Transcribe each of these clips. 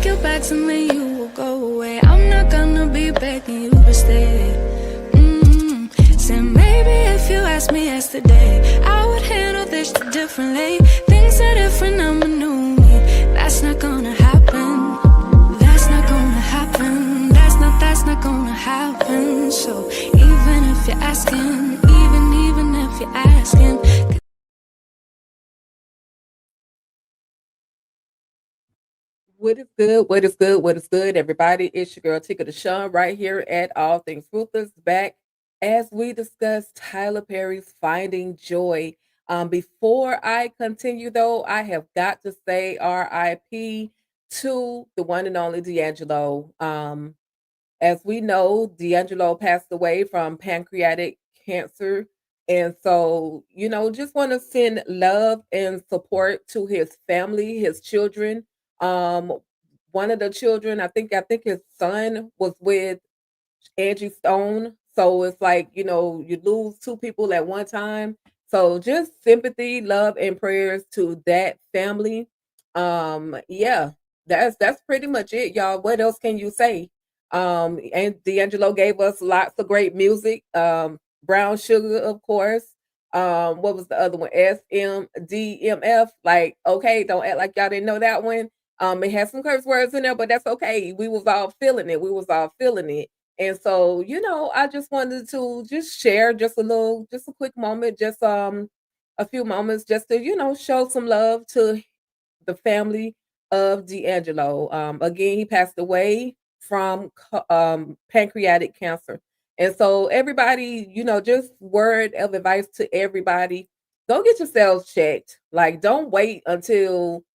you back to me, you will go away. I'm not gonna be begging you to stay. Said maybe if you asked me yesterday, I would handle this differently. Things are different, I'm a new me. That's not gonna happen. That's not gonna happen. That's not gonna happen. So even if you're asking, even if you're asking. What is good? What is good? What is good, everybody? It's your girl Tika Deshawn right here at All Things Ruthless, back as we discuss Tyler Perry's Finding Joy. Before I continue, though, I have got to say RIP to the one and only D'Angelo. As we know, D'Angelo passed away from pancreatic cancer. And so, just want to send love and support to his family, his children. Um, One of the children, I think his son was with Angie Stone. So it's like, you lose two people at one time. So just sympathy, love, and prayers to that family. Yeah, that's pretty much it, y'all. What else can you say? And D'Angelo gave us lots of great music. Brown Sugar, of course. What was the other one? SMDMF. Like, okay, don't act like y'all didn't know that one. It has some curse words in there, but that's okay. We was all feeling it. We was all feeling it. And so, I just wanted to just share just a quick moment, just a few moments just to, show some love to the family of D'Angelo. Again, he passed away from pancreatic cancer. And so everybody, just word of advice to everybody, go get yourselves checked. Like, don't wait until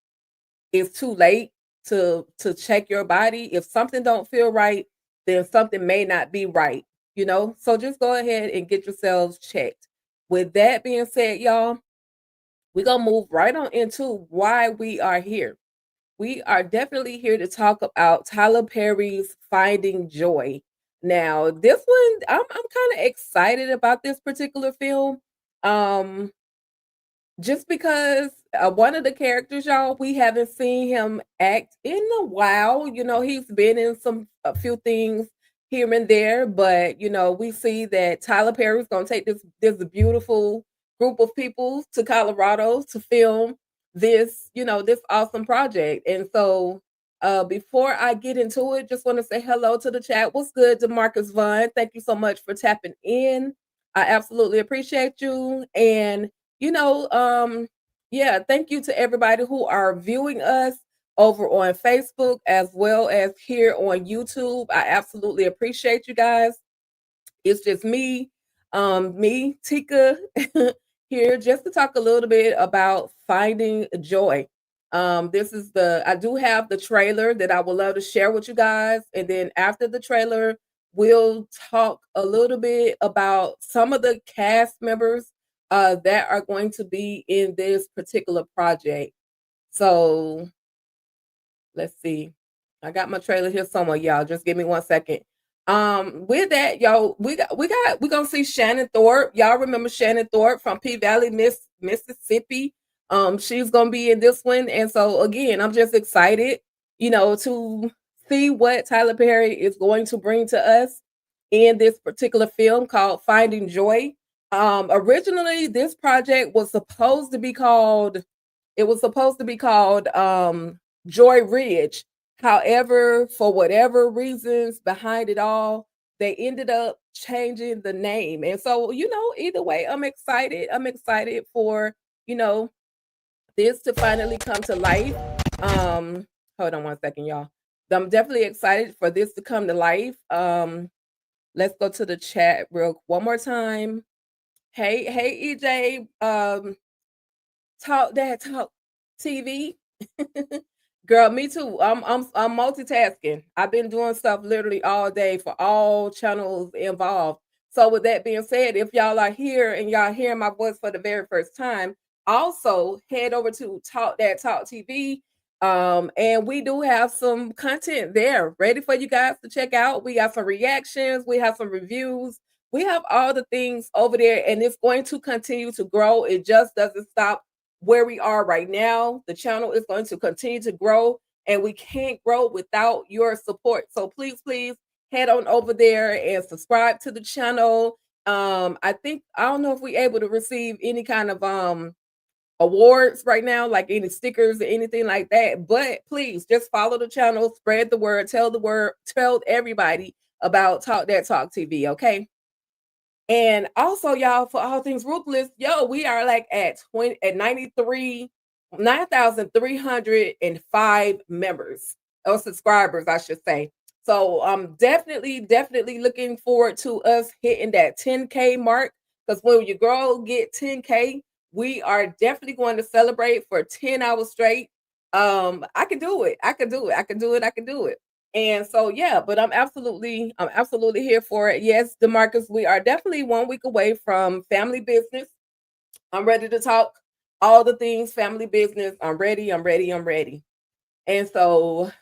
it's too late to check your body. If something don't feel right, then something may not be right. So just go ahead and get yourselves checked. With that being said, y'all, we're gonna move right on into why we are here. We are definitely here to talk about Tyler Perry's Finding Joy. Now, this one, I'm kind of excited about this particular film. Um, just because one of the characters, y'all, we haven't seen him act in a while. He's been in a few things here and there, but we see that Tyler Perry's gonna take this beautiful group of people to Colorado to film this awesome project. And so before I get into it, just want to say hello to the chat. What's good, DeMarcus Vaughn? Thank you so much for tapping in. I absolutely appreciate you. And yeah, thank you to everybody who are viewing us over on Facebook as well as here on YouTube. I absolutely appreciate you guys. It's just me, Tika, here just to talk a little bit about Finding Joy. I do have the trailer that I would love to share with you guys. And then after the trailer, we'll talk a little bit about some of the cast members that are going to be in this particular project. So let's see. I got my trailer here somewhere, y'all. Just give me 1 second. With that, y'all, we're gonna see Shannon Thorpe. Y'all remember Shannon Thorpe from P Valley, Mississippi. She's gonna be in this one. And so again, I'm just excited, to see what Tyler Perry is going to bring to us in this particular film called Finding Joy. Originally this project was supposed to be called Joy Ridge. However, for whatever reasons behind it all, they ended up changing the name. And so, either way, I'm excited. I'm excited for, this to finally come to life. Hold on 1 second, y'all. I'm definitely excited for this to come to life. Let's go to the chat real one more time. Hey, EJ, talk TV. Girl, me too. I'm multitasking. I've been doing stuff literally all day for all channels involved. So with that being said, if y'all are here and y'all hearing my voice for the very first time, also head over to Talk TV. And we do have some content there ready for you guys to check out. We got some reactions, we have some reviews, we have all the things over there, and it's going to continue to grow. It just doesn't stop where we are right now. The channel is going to continue to grow. and we can't grow without your support. So please, please head on over there and subscribe to the channel. I don't know if we're able to receive any kind of awards right now, like any stickers or anything like that. But please just follow the channel, spread the word, tell everybody about Talk That Talk TV, okay? And also, y'all, for all things ruthless, yo, we are like at 9,305 members or subscribers, I should say. So I'm definitely looking forward to us hitting that 10K mark. Because when your girl get 10K, we are definitely going to celebrate for 10 hours straight. I can do it. I can do it. I can do it. I can do it. And so yeah, but I'm absolutely here for it. Yes, Demarcus, we are definitely 1 week away from family business. I'm ready to talk all the things family business. I'm ready. I'm ready. I'm ready. And so,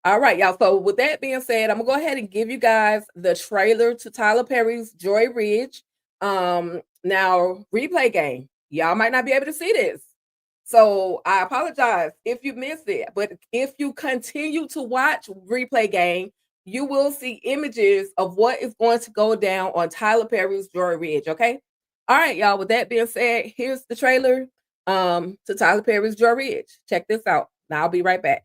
all right, y'all. So with that being said, I'm gonna go ahead and give you guys the trailer to Tyler Perry's Joy Ridge. Now replay game. Y'all might not be able to see this. So I apologize if you missed it, but if you continue to watch replay game, you will see images of what is going to go down on Tyler Perry's Joy Ridge. Okay. All right, y'all. With that being said, here's the trailer to Tyler Perry's Joy Ridge. Check this out. Now I'll be right back.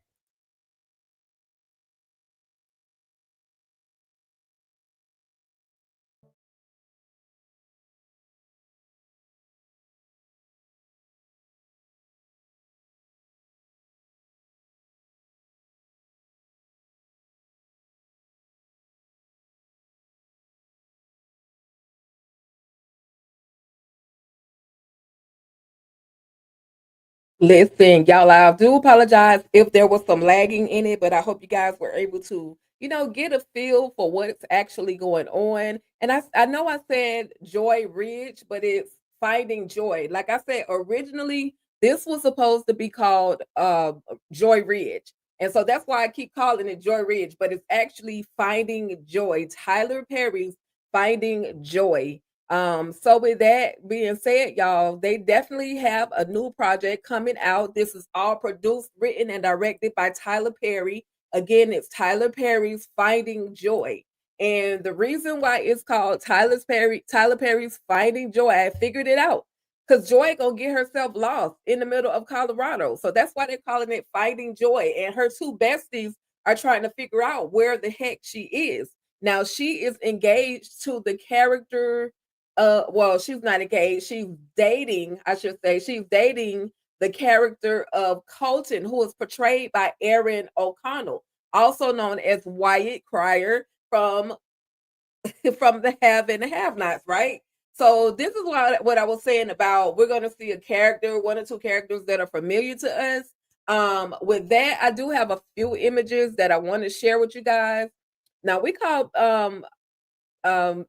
Listen, y'all, I do apologize if there was some lagging in it, but I hope you guys were able to, get a feel for what's actually going on. And I know I said Joy Ridge, but it's Finding Joy. Like I said, originally this was supposed to be called Joy Ridge. And so that's why I keep calling it Joy Ridge, but it's actually Finding Joy. Tyler Perry's Finding Joy. So with that being said, y'all, they definitely have a new project coming out. This is all produced, written, and directed by Tyler Perry. Again, it's Tyler Perry's Finding Joy. And the reason why it's called Tyler Perry's Finding Joy, I figured it out. Because Joy gonna get herself lost in the middle of Colorado. So that's why they're calling it Finding Joy. And her two besties are trying to figure out where the heck she is. Now she is engaged to the character, well, she's not engaged, she's dating, I should say, she's dating the character of Colton, who is portrayed by Aaron O'Connell, also known as Wyatt Cryer from from the Have and the Have Nots, right? So this is what I was saying about we're going to see a character, one or two characters that are familiar to us. With that, I do have a few images that I want to share with you guys. Now um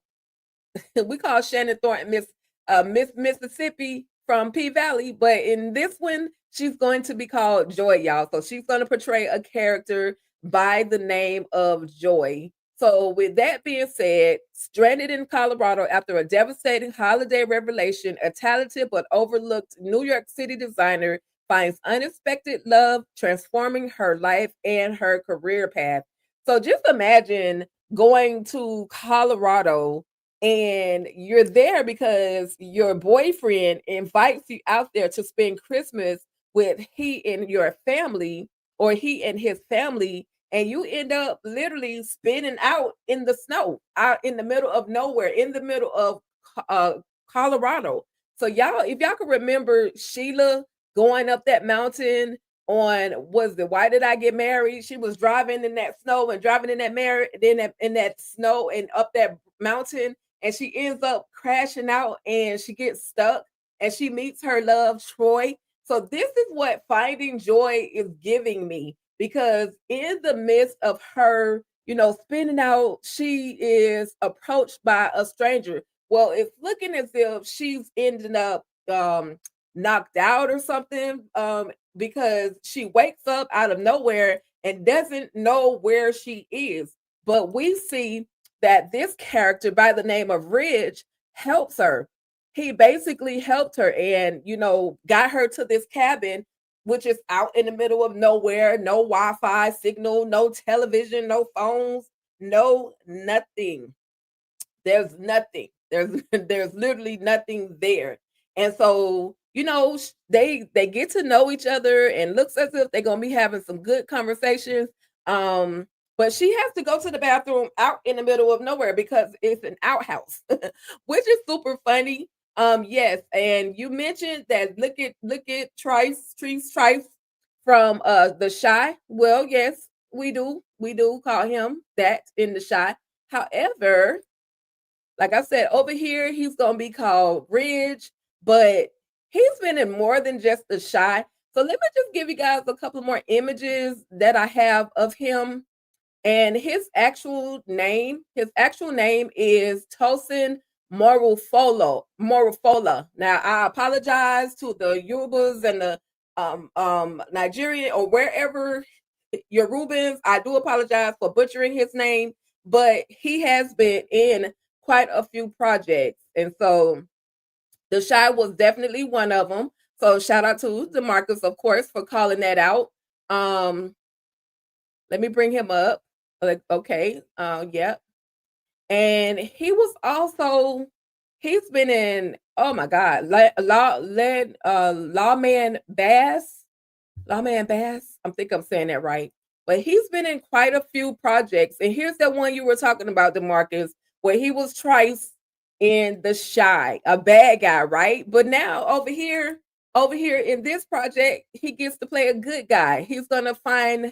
we call Shannon Thornton Miss Mississippi from P Valley, but in this one, she's going to be called Joy, y'all. So she's going to portray a character by the name of Joy. So with that being said, stranded in Colorado after a devastating holiday revelation, a talented but overlooked New York City designer finds unexpected love, transforming her life and her career path. So just imagine going to Colorado and you're there because your boyfriend invites you out there to spend Christmas with he and your family or he and his family, and you end up literally spinning out in the snow, out in the middle of nowhere, in the middle of uh, Colorado. So y'all, if y'all can remember Sheila going up that mountain on was the Why Did I Get Married? She was driving in that snow and driving in that in that snow and up that mountain, and she ends up crashing out and she gets stuck and she meets her love Troy. So this is what Finding Joy is giving me, because in the midst of her, spinning out, she is approached by a stranger. Well, it's looking as if she's ending up knocked out or something, because she wakes up out of nowhere and doesn't know where she is. But we see that this character by the name of Ridge helps her. He basically helped her and, got her to this cabin which is out in the middle of nowhere, no Wi-Fi signal, no television, no phones, no nothing. There's nothing. There's literally nothing there. And so, they get to know each other and looks as if they're gonna be having some good conversations. Um, but she has to go to the bathroom out in the middle of nowhere because it's an outhouse, which is super funny. Yes, and you mentioned that look at Trice from the Shy. Well, yes, we do call him that in the Shy. However, like I said, over here, he's gonna be called Ridge, but he's been in more than just the Shy. So let me just give you guys a couple more images that I have of him. And his actual name is Tosin Morohunfola. Now I apologize to the Yorubas and the Nigerian or wherever Yorubans. I do apologize for butchering his name, but he has been in quite a few projects. And so the Shy was definitely one of them. So shout out to DeMarcus, of course, for calling that out. Um, Let me bring him up. Like, okay, yeah. And he's been in, oh my God, Lawman Bass. I think I'm saying that right. But he's been in quite a few projects. And here's the one you were talking about, DeMarcus, where he was Trice in The Shy, a bad guy, right? But now over here in this project, he gets to play a good guy. He's gonna find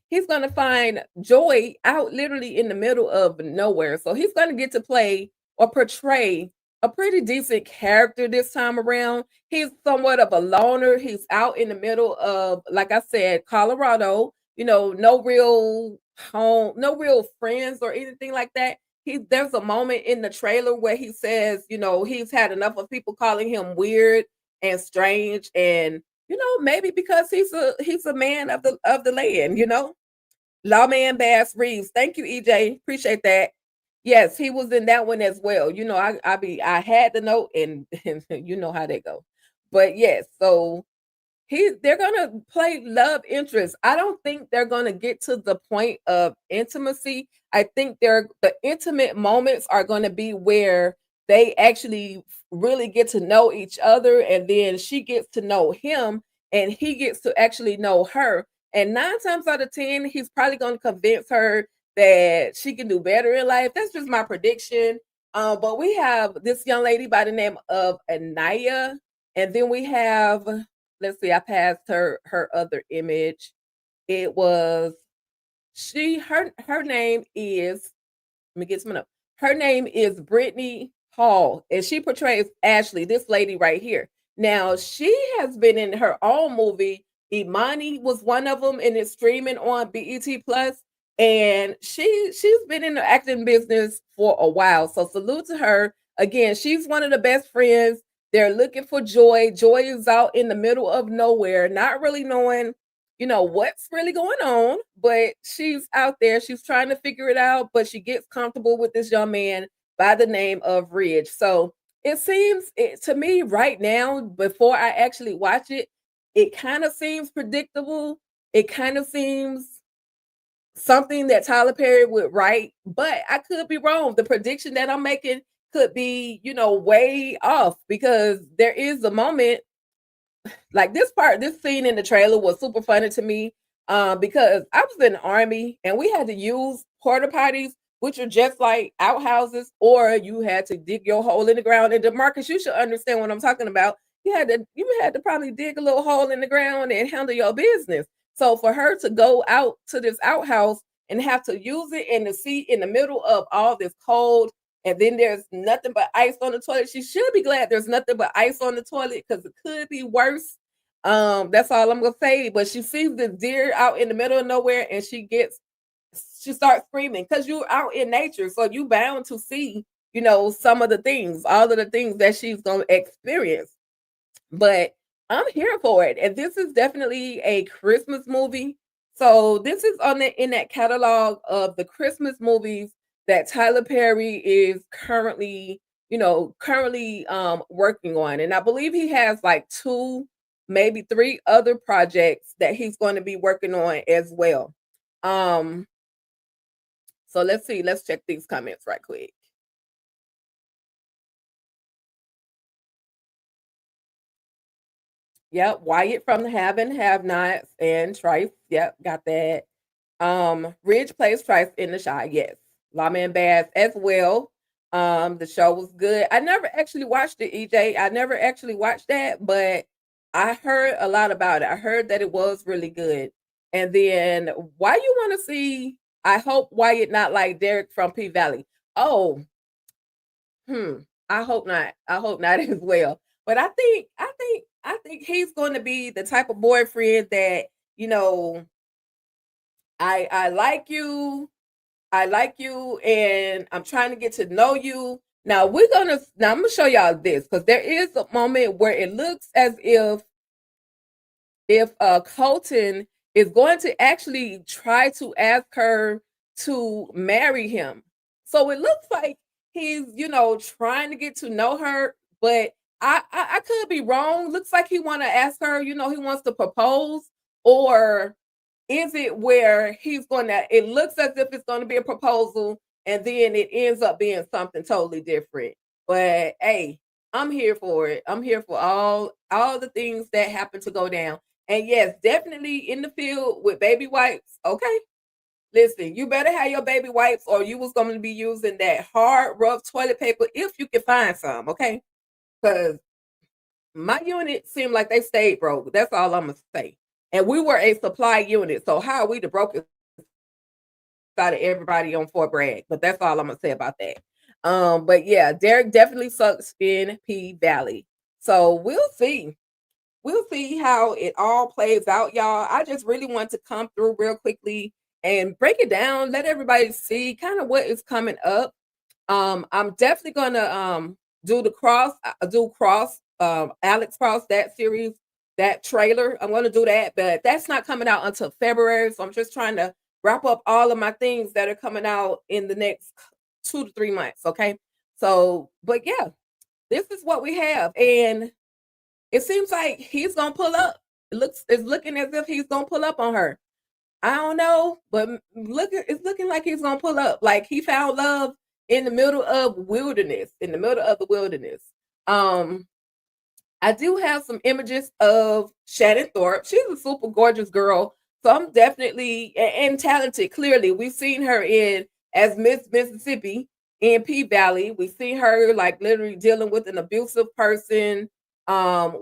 he's gonna find joy out literally in the middle of nowhere. So he's gonna get to play or portray a pretty decent character this time around. He's somewhat of a loner. He's out in the middle of, like I said, Colorado. No real home, no real friends or anything like that. There's a moment in the trailer where he says, he's had enough of people calling him weird and strange, and maybe because he's a man of the land. Lawman Bass Reeves. Thank you, EJ. Appreciate that. Yes, he was in that one as well. I had the note, and, and you know how they go. But yes, so they're gonna play love interest. I don't think they're gonna get to the point of intimacy. I think the intimate moments are gonna be where they actually really get to know each other, and then she gets to know him, and he gets to actually know her. And 9 times out of 10, he's probably gonna convince her that she can do better in life. That's just my prediction. But we have this young lady by the name of Inayah, and then we have, let's see, I passed her other image. It was her name is, let me get some up. Her name is Brittany Hall, and she portrays Ashley, this lady right here. Now, she has been in her own movie. Imani was one of them, and it's streaming on BET Plus. And she's been in the acting business for a while. So salute to her. Again, she's one of the best friends. They're looking for Joy. Joy is out in the middle of nowhere, not really knowing, what's really going on, but she's out there. She's trying to figure it out, but she gets comfortable with this young man by the name of Ridge. So it seems to me right now, before I actually watch it, it kind of seems predictable. It kind of seems something that Tyler Perry would write, but I could be wrong. The prediction that I'm making could be, way off, because there is a moment like this scene in the trailer was super funny to me, because I was in the army and we had to use porta potties, which are just like outhouses, or you had to dig your hole in the ground. And DeMarcus, you should understand what I'm talking about. You had to probably dig a little hole in the ground and handle your business. So for her to go out to this outhouse and have to use it in the seat in the middle of all this cold, and then there's nothing but ice on the toilet. She should be glad there's nothing but ice on the toilet, because it could be worse. That's all I'm gonna say. But she sees the deer out in the middle of nowhere, and she starts screaming, because you're out in nature, so you bound to see, some of the things, all of the things that she's gonna experience. But I'm here for it, and this is definitely a Christmas movie. So this is in that catalog of the Christmas movies that Tyler Perry is currently currently working on. And I believe he has like two, maybe three other projects that he's going to be working on as well. So let's see. Let's check these comments right quick. Yep, Wyatt from the Have and Have Nots and Trice. Yep, got that. Ridge plays Trice in The Shy. Yes, Lama and Bass as well. The show was good. I never actually watched it, EJ. I never actually watched that, but I heard a lot about it. I heard that it was really good. And then why you want to see? I hope Wyatt not like Derek from P Valley. Oh, hmm. I hope not. I hope not as well. But I think he's going to be the type of boyfriend that you know. I like you. I like you, and I'm trying to get to know you. Now I'm gonna show y'all this because there is a moment where it looks as if Colton is going to actually try to ask her to marry him. So it looks like he's, trying to get to know her, but I could be wrong. Looks like he want to ask her, he wants to propose, or is it where he's going to, it looks as if it's going to be a proposal and then it ends up being something totally different. But hey, I'm here for it. I'm here for all the things that happen to go down. And yes, definitely in the field with baby wipes. Okay. Listen, you better have your baby wipes or you was going to be using that hard, rough toilet paper if you can find some. Okay. Because my unit seemed like they stayed broke. That's all I'm going to say. And we were a supply unit. So how are we the brokest out of everybody on Fort Bragg? But that's all I'm going to say about that. But yeah, Derek definitely sucks in P Valley. So we'll see. We'll see how it all plays out, y'all. I just really want to come through real quickly and break it down, let everybody see kind of what is coming up. I'm definitely gonna do Alex Cross, that series, that trailer. I'm gonna do that, but that's not coming out until February. So I'm just trying to wrap up all of my things that are coming out in the next 2 to 3 months. Okay. So, but yeah, this is what we have. And it seems like he's gonna pull up. It's looking as if he's gonna pull up on her. I don't know, but it's looking like he's gonna pull up. Like he found love in the middle of wilderness, in the middle of the wilderness. I do have some images of Shannon Thorpe. She's a super gorgeous girl. So I'm definitely and talented. Clearly, we've seen her in as Miss Mississippi in P Valley. We've seen her like literally dealing with an abusive person.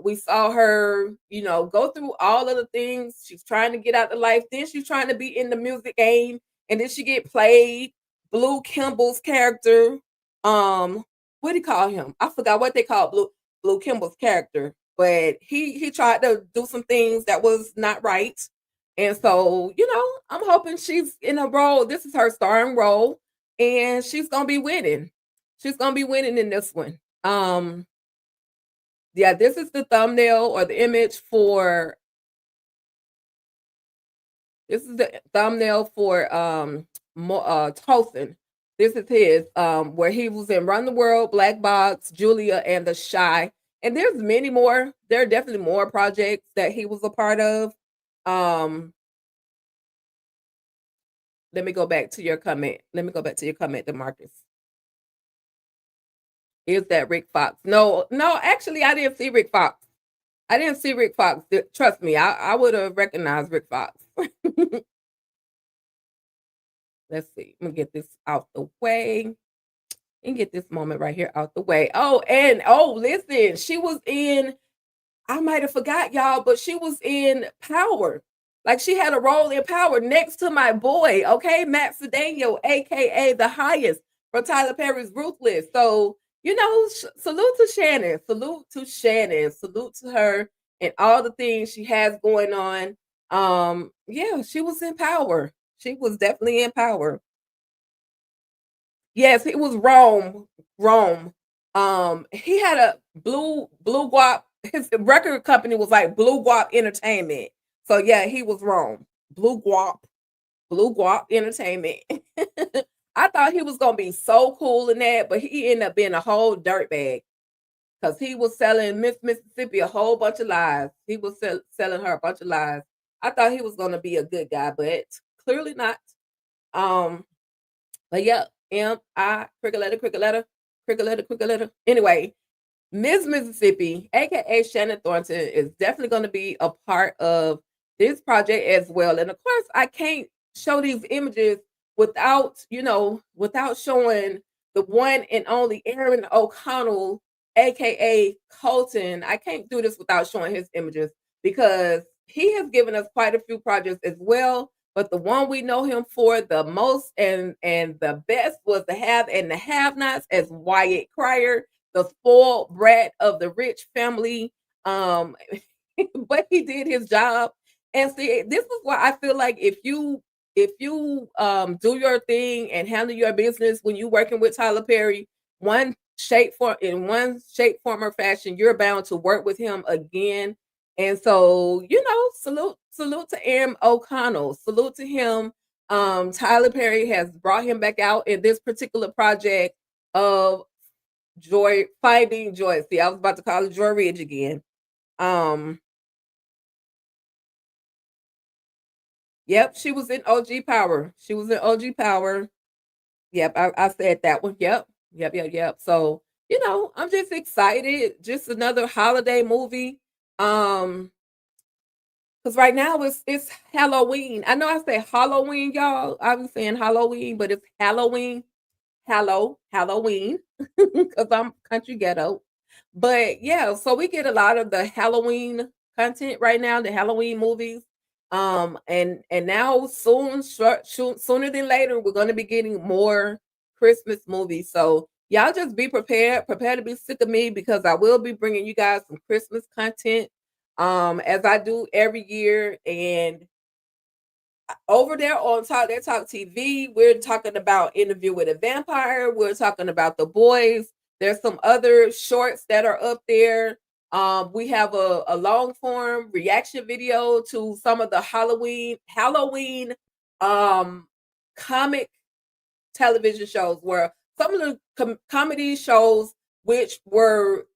We saw her, go through all of the things. She's trying to get out of life. Then she's trying to be in the music game, and then she get played. Blue Kimball's character. What do you call him? I forgot what they call Blue Kimball's character, but he tried to do some things that was not right. And so, I'm hoping she's in a role. This is her starring role, and she's gonna be winning. She's gonna be winning in this one. Yeah, this is the thumbnail or the image for this is the thumbnail for Tosin. This is his where he was in Run the World, Black Box, Julia, and The Shy. And there's many more. There are definitely more projects that he was a part of. Let me go back to your comment. DeMarcus. Is that Rick Fox? No, actually, I didn't see Rick Fox. Trust me, I would have recognized Rick Fox. Let's see. I'm gonna get this out the way and get this moment right here out the way. Listen, she was in. I might have forgot y'all, but she was in Power. Like she had a role in Power next to my boy, okay, Matt Cedeno, aka the highest from Tyler Perry's Ruthless. So salute to Shannon, salute to her and all the things she has going on. Yeah, she was in Power. She was definitely in Power. Yes, it was Rome. He had a blue guap. His record company was like Blue Guap Entertainment. So yeah, he was Rome. Blue Guap Entertainment. I thought he was gonna be so cool in that, but he ended up being a whole dirtbag because he was selling Miss Mississippi a whole bunch of lies. He was selling her a bunch of lies. I thought he was gonna be a good guy, but clearly not. Um, but yeah, cricket letter, cricket letter, cricket letter, cricket letter. Anyway, Miss Mississippi, aka Shannon Thornton, is definitely going to be a part of this project as well. And of course, I can't show these images without showing the one and only Aaron O'Connell, aka Colton. I can't do this without showing his images because he has given us quite a few projects as well. But the one we know him for the most and the best was the have and the have nots as Wyatt Cryer, the spoiled brat of the rich family. Um, but he did his job. And see, this is why I feel like if you do your thing and handle your business when you working with Tyler Perry, in one shape, form, or fashion, you're bound to work with him again. And so, salute to Aaron O'Connell, salute to him. Tyler Perry has brought him back out in this particular project of finding joy. See, I was about to call it Joy Ridge again. Um, yep, she was in OG Power. She was in OG Power. Yep, I said that one. Yep. So, I'm just excited. Just another holiday movie. Because right now it's Halloween. I know I say Halloween, y'all. I was saying Halloween, but it's Halloween. Halloween, because I'm country ghetto. But yeah, so we get a lot of the Halloween content right now, the Halloween movies. And now sooner than later, we're gonna be getting more Christmas movies. So y'all just be prepared, prepare to be sick of me because I will be bringing you guys some Christmas content, as I do every year. And over there on Talk That Talk TV, we're talking about Interview with a Vampire. We're talking about The Boys. There's some other shorts that are up there. We have a long form reaction video to some of the Halloween comic television shows, where some of the comedy shows which were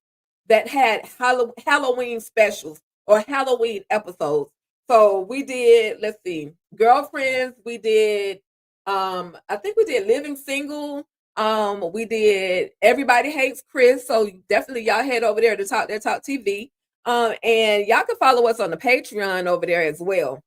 that had Halloween specials or Halloween episodes. So we did, let's see, Girlfriends, we did I think we did Living Single, we did Everybody Hates Chris. So definitely y'all head over there to Talk That Talk TV. And y'all can follow us on the Patreon over there as well.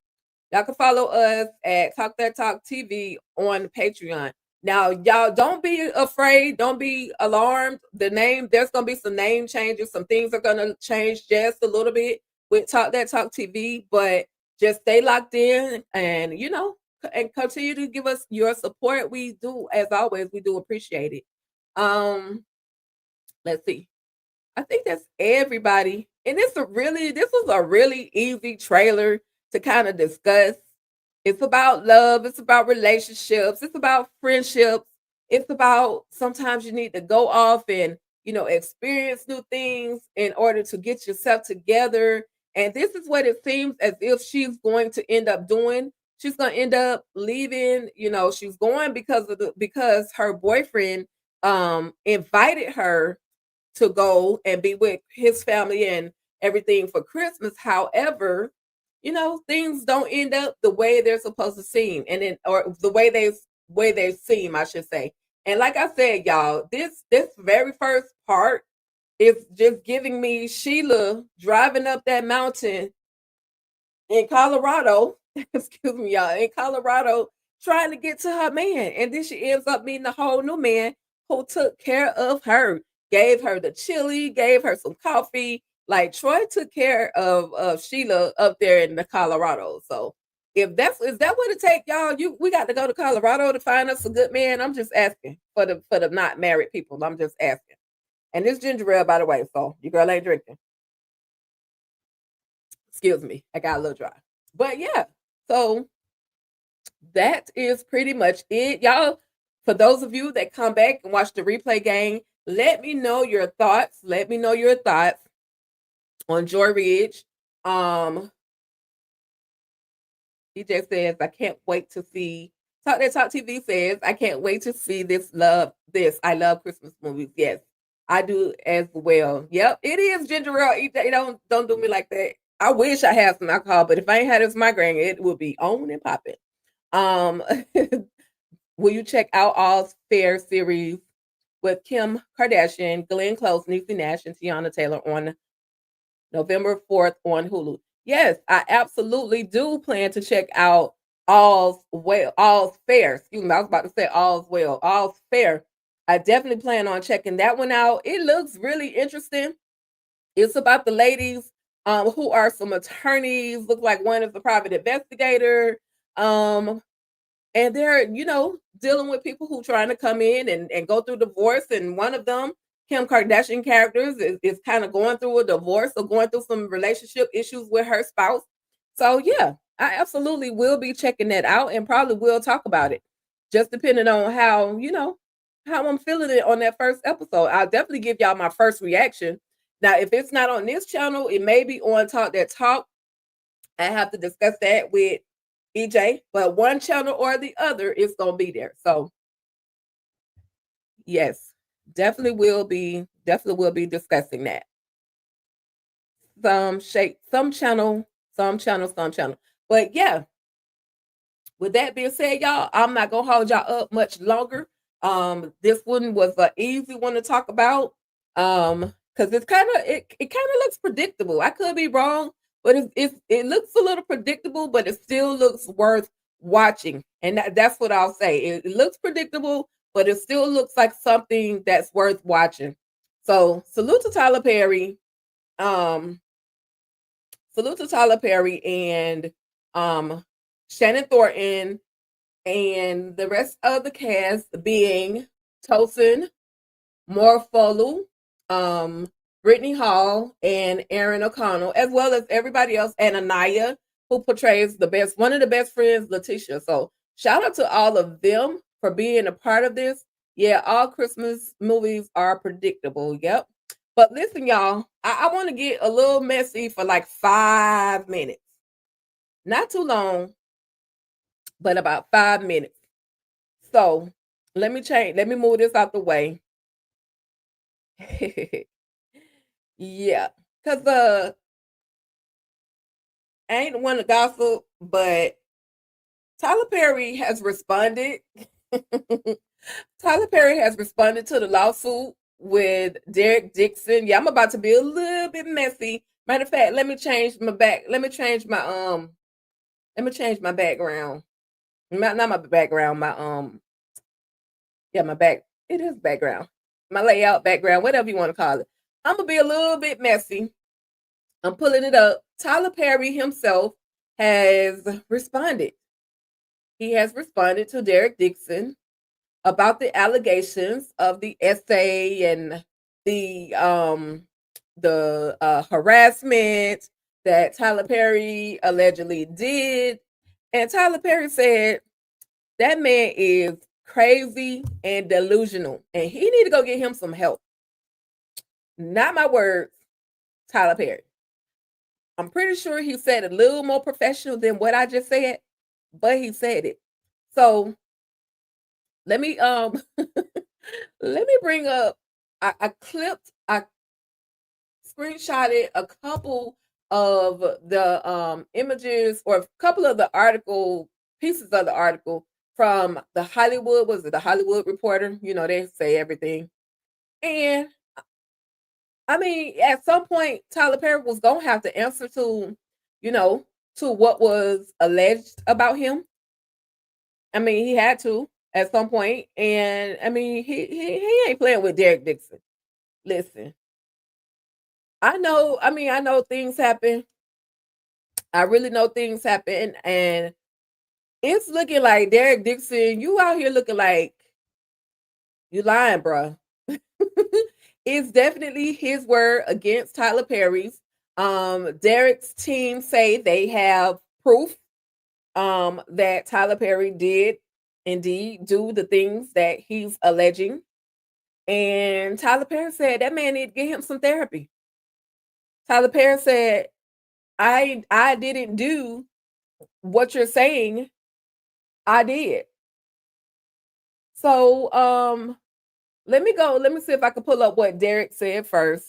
Y'all can follow us at Talk That Talk TV on Patreon. Now, y'all don't be afraid, don't be alarmed. There's gonna be some name changes, some things are gonna change just a little bit with Talk That Talk TV, but just stay locked in and and continue to give us your support. We do, as always, we do appreciate it. Let's see. I think that's everybody. And this was a really easy trailer to kind of discuss. It's about love, it's about relationships, it's about friendships. It's about sometimes you need to go off and, experience new things in order to get yourself together. And this is what it seems as if she's going to end up doing. She's going to end up leaving, she's going because her boyfriend invited her to go and be with his family and everything for Christmas. However, things don't end up the way they're supposed to seem, and then or the way they seem, I should say. And like I said, y'all, this very first part is just giving me Sheila driving up that mountain in Colorado, excuse me, y'all, in Colorado, trying to get to her man. And then she ends up meeting a whole new man who took care of her, gave her the chili, gave her some coffee. Like Troy took care of Sheila up there in the Colorado. So is that what it take, y'all? We got to go to Colorado to find us a good man. I'm just asking for the not married people. I'm just asking. And this ginger ale, by the way, so your girl ain't drinking. Excuse me, I got a little dry. But yeah, so that is pretty much it, y'all. For those of you that come back and watch the replay game, let me know your thoughts. Let me know your thoughts on Joy Ridge. He just says, I can't wait to see Talk That Talk TV says, I can't wait to see this. I love Christmas movies. Yes, I do as well. Yep, it is ginger ale. Don't do me like that. I wish I had some alcohol, but if I ain't had this migraine, it would be on and popping. Um, will you check out All's Fair series with Kim Kardashian, Glenn Close, Niecy Nash, and Tiana Taylor on November 4th on Hulu? Yes, I absolutely do plan to check out All's Fair. Excuse me, I was about to say All's Fair. I definitely plan on checking that one out. It looks really interesting. It's about the ladies who are some attorneys. Look like one is a private investigator. Um, and they're, dealing with people who trying to come in and go through divorce. And one of them, Kim Kardashian characters, is kind of going through a divorce or going through some relationship issues with her spouse. So yeah, I absolutely will be checking that out and probably will talk about it. Just depending on how I'm feeling it on that first episode. I'll definitely give y'all my first reaction. Now, if it's not on this channel, it may be on Talk That Talk. I have to discuss that with EJ, but one channel or the other is going to be there. So yes, definitely will be discussing that. Some channel. But yeah, with that being said, y'all, I'm not gonna hold y'all up much longer. This one was an easy one to talk about. Because it kind of looks predictable. I could be wrong, but it looks a little predictable, but it still looks worth watching. And that's what I'll say. It looks predictable, but it still looks like something that's worth watching. So salute to Tyler Perry. And Shannon Thornton and the rest of the cast being Tosin Morohunfola, Brittany Hall, and Aaron O'Connell, as well as everybody else, and Inayah, who portrays one of the best friends, Letitia. So shout out to all of them for being a part of this. Yeah, all Christmas movies are predictable. Yep. But listen, y'all, I want to get a little messy for like 5 minutes. Not too long, but about 5 minutes. So let me move this out the way. Yeah, because I ain't one to gossip, but Tyler Perry has responded. Tyler Perry has responded to the lawsuit with Derek Dixon. Yeah, I'm about to be a little bit messy. Matter of fact, let me change my background. Not my background, my back. It is background. My layout background, whatever you want to call it. I'm gonna be a little bit messy. I'm pulling it up. Tyler Perry himself has responded. He has responded to Derek Dixon about the allegations of the essay and the harassment that Tyler Perry allegedly did. And Tyler Perry said that man is crazy and delusional, and he need to go get him some help. Not my words, Tyler Perry. I'm pretty sure he said a little more professional than what I just said, but he said it. So let me let me bring up. I screenshotted a couple of the images or a couple of the pieces of the article from the Hollywood. Was it the Hollywood Reporter? They say everything. And I mean, at some point, Tyler Perry was gonna have to answer to what was alleged about him. I mean, he had to at some point, and I mean, he ain't playing with Derek Dixon. Listen, I know things happen. I really know things happen, and it's looking like Derek Dixon, you out here looking like you lying, bruh. It's definitely his word against Tyler Perry's. Derek's team say they have proof that Tyler Perry did indeed do the things that he's alleging. And Tyler Perry said that man need to get him some therapy. Tyler Perry said, I didn't do what you're saying I did. So let me see if I can pull up what Derek said first.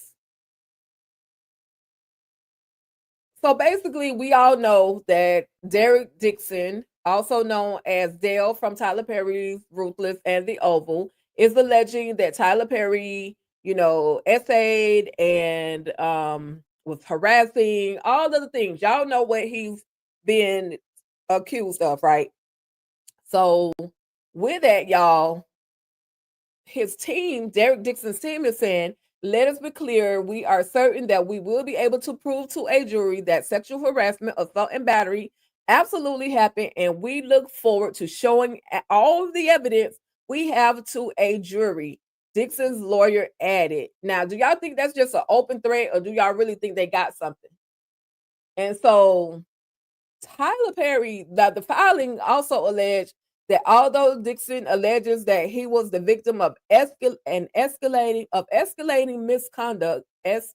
So basically, we all know that Derek Dixon, also known as Dale from Tyler Perry's Ruthless and The Oval, is alleging that Tyler Perry, essayed and was harassing, all of the things. Y'all know what he's been accused of, right? So with that, y'all, his team, Derek Dixon's team, is saying, let us be clear, we are certain that we will be able to prove to a jury that sexual harassment, assault, and battery absolutely happened, and we look forward to showing all of the evidence we have to a jury. Dixon's lawyer added. Now, do y'all think that's just an open threat, or do y'all really think they got something? And so Tyler Perry, the filing also alleged that although Dixon alleges that he was the victim of escalating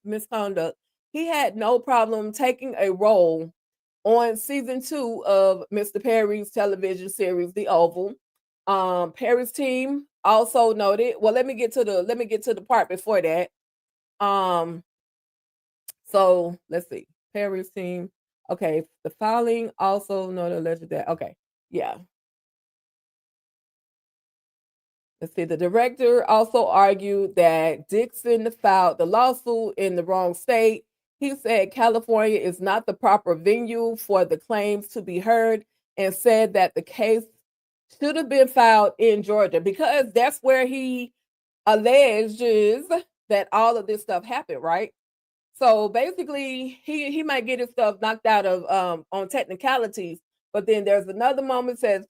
misconduct, he had no problem taking a role on season 2 of Mr. Perry's television series, The Oval. Perry's team also noted. Well, let me get to the part before that. So let's see. Perry's team. Okay, the filing also noted alleged that. Okay, yeah. Let's see. The director also argued that Dixon filed the lawsuit in the wrong state. He said California is not the proper venue for the claims to be heard, and said that the case should have been filed in Georgia because that's where he alleges that all of this stuff happened, right? So basically, he might get his stuff knocked out of on technicalities, but then there's another moment says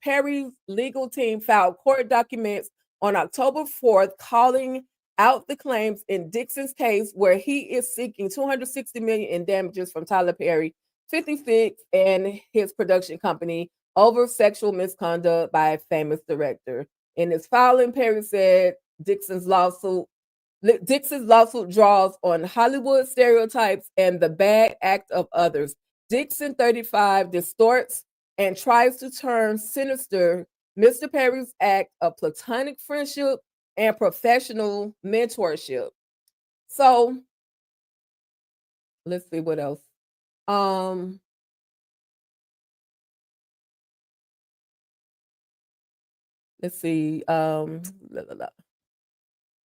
Perry's legal team filed court documents on October 4th calling out the claims in Dixon's case where he is seeking $260 million in damages from Tyler Perry, 56, and his production company over sexual misconduct by a famous director. In his filing, Perry said Dixon's lawsuit draws on Hollywood stereotypes and the bad act of others. Dixon, 35, distorts and tries to turn sinister Mr. Perry's act of platonic friendship and professional mentorship. So let's see what else. Let's see.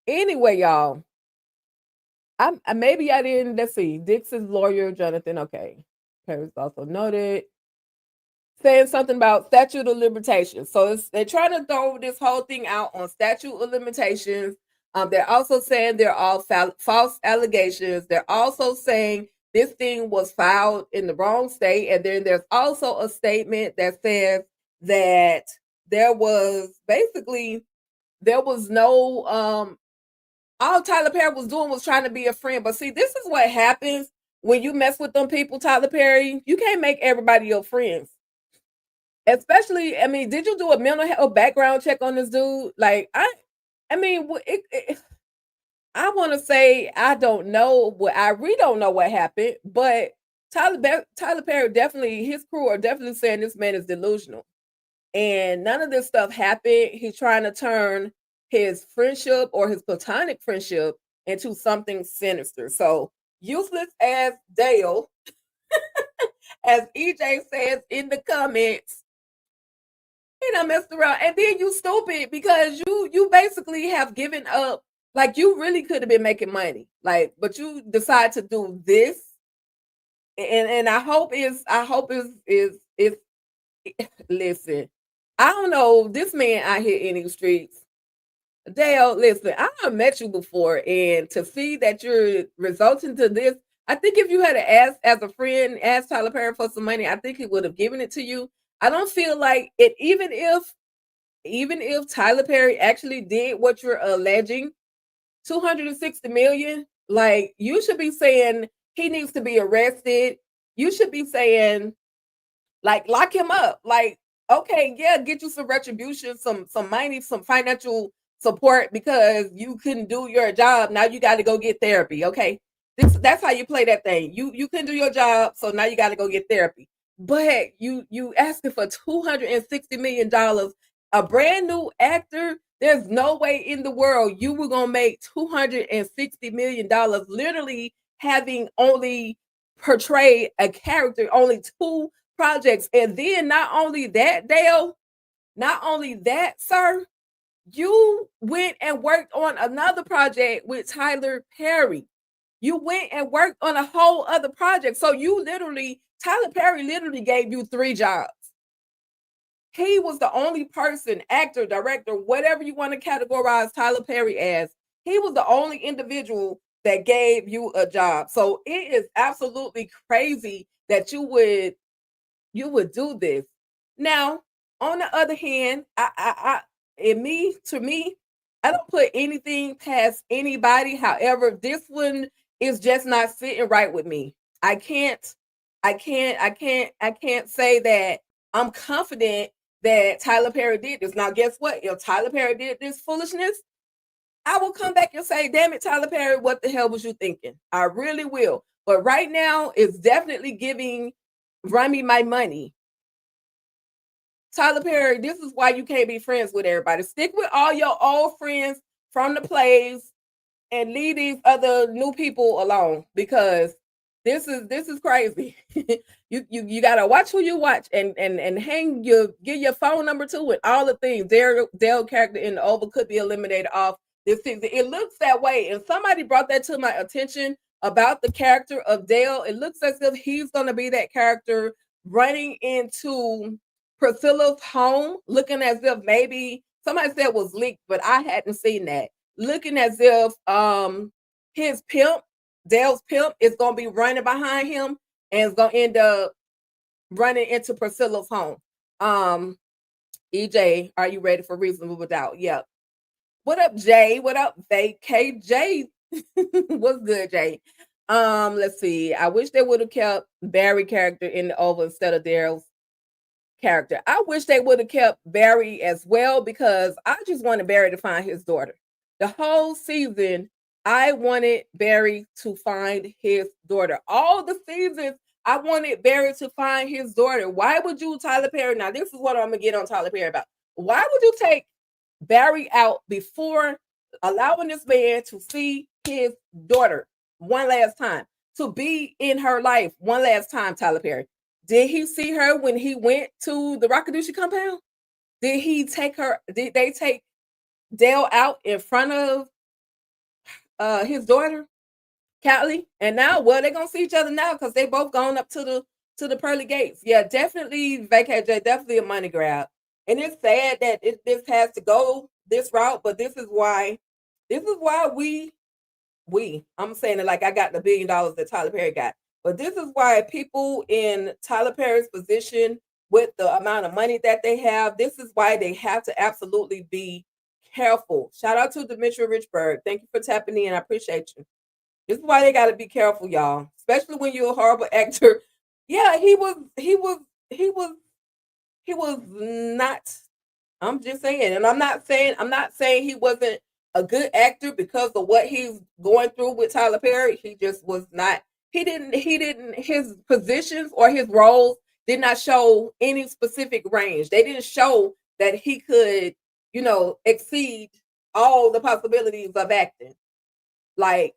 Anyway, y'all, maybe I didn't. Let's see. Dixon's lawyer, Jonathan. Okay, Perry's also noted saying something about statute of limitations. So they're trying to throw this whole thing out on statute of limitations. They're also saying they're all false allegations. They're also saying this thing was filed in the wrong state. And then there's also a statement that says that there was no all Tyler Perry was doing was trying to be a friend. But see, this is what happens when you mess with them people, Tyler Perry. You can't make everybody your friends. Especially, I mean, did you do a mental health background check on this dude? Like, I want to say I don't know I really don't know what happened, but Tyler Perry definitely, his crew are definitely saying this man is delusional, and none of this stuff happened. He's trying to turn his friendship or his platonic friendship into something sinister. So useless as Dale, as EJ says in the comments. I messed around, and then you stupid because you basically have given up. Like, you really could have been making money, like, but you decide to do this, and I hope is listen. I don't know this man out here in these streets. Dale, listen, I met you before, and to see that you're resulting to this, I think if you had asked as a friend, asked Tyler Perry for some money, I think he would have given it to you. I don't feel like it, even if Tyler Perry actually did what you're alleging, 260 million, like, you should be saying he needs to be arrested. You should be saying, like, lock him up. Like, okay, yeah, get you some retribution, some money, some financial support because you couldn't do your job. Now you got to go get therapy. Okay. That's how you play that thing. You couldn't do your job, so now you got to go get therapy. But you asking for $260 million A brand new actor, there's no way in the world you were gonna make $260 million literally having only portrayed a character, only two projects. And then not only that, Dale, not only that, sir, you went and worked on another project with Tyler Perry. You went and worked on a whole other project. So you literally, Tyler Perry literally gave you 3 jobs. He was the only person, actor, director, whatever you want to categorize Tyler Perry as. He was the only individual that gave you a job. So it is absolutely crazy that you would do this. Now, on the other hand, to me, I don't put anything past anybody. However, this one is just not sitting right with me. I can't say that I'm confident that Tyler Perry did this. Now, guess what? If Tyler Perry did this foolishness, I will come back and say, damn it, Tyler Perry, what the hell was you thinking? I really will. But right now, it's definitely giving run me my money. Tyler Perry, this is why you can't be friends with everybody. Stick with all your old friends from the plays and leave these other new people alone, because this is crazy. you gotta watch who you watch, and give your phone number to it. All the things. Dale character in the Oval could be eliminated off this season. It looks that way, and somebody brought that to my attention about the character of Dale. It looks as if he's gonna be that character running into Priscilla's home, looking as if maybe somebody said it was leaked, but I hadn't seen that. Looking as if his pimp, Dale's pimp, is gonna be running behind him and is gonna end up running into Priscilla's home. EJ, are you ready for reasonable doubt? Yep. What up, Jay? What up, KJ? What's good, Jay? Let's see. I wish they would have kept Barry character in the Oval instead of Daryl's character. I wish they would have kept Barry as well, because I just wanted Barry to find his daughter. The whole season, I wanted Barry to find his daughter. All the seasons, I wanted Barry to find his daughter. Why would you, Tyler Perry? Now, this is what I'm gonna get on Tyler Perry about. Why would you take Barry out before allowing this man to see his daughter one last time, to be in her life one last time, Tyler Perry? Did he see her when he went to the Rockaducci compound? Did he take her? Did they take Dale out in front of his daughter, Callie? And now, well, they're gonna see each other now because they both gone up to the pearly gates. Yeah, definitely VKJ, definitely a money grab. And it's sad that this has to go this route, but this is why I'm saying it like I got the $1 billion that Tyler Perry got. But this is why people in Tyler Perry's position, with the amount of money that they have, this is why they have to absolutely be careful. Shout out to Demetri Richburg. Thank you for tapping in. I appreciate you. This is why they got to be careful, y'all, especially when you're a horrible actor. Yeah, he was not. I'm just saying, and I'm not saying he wasn't a good actor because of what he's going through with Tyler Perry. He just was not. He didn't. His positions or his roles did not show any specific range. They didn't show that he could, exceed all the possibilities of acting. Like,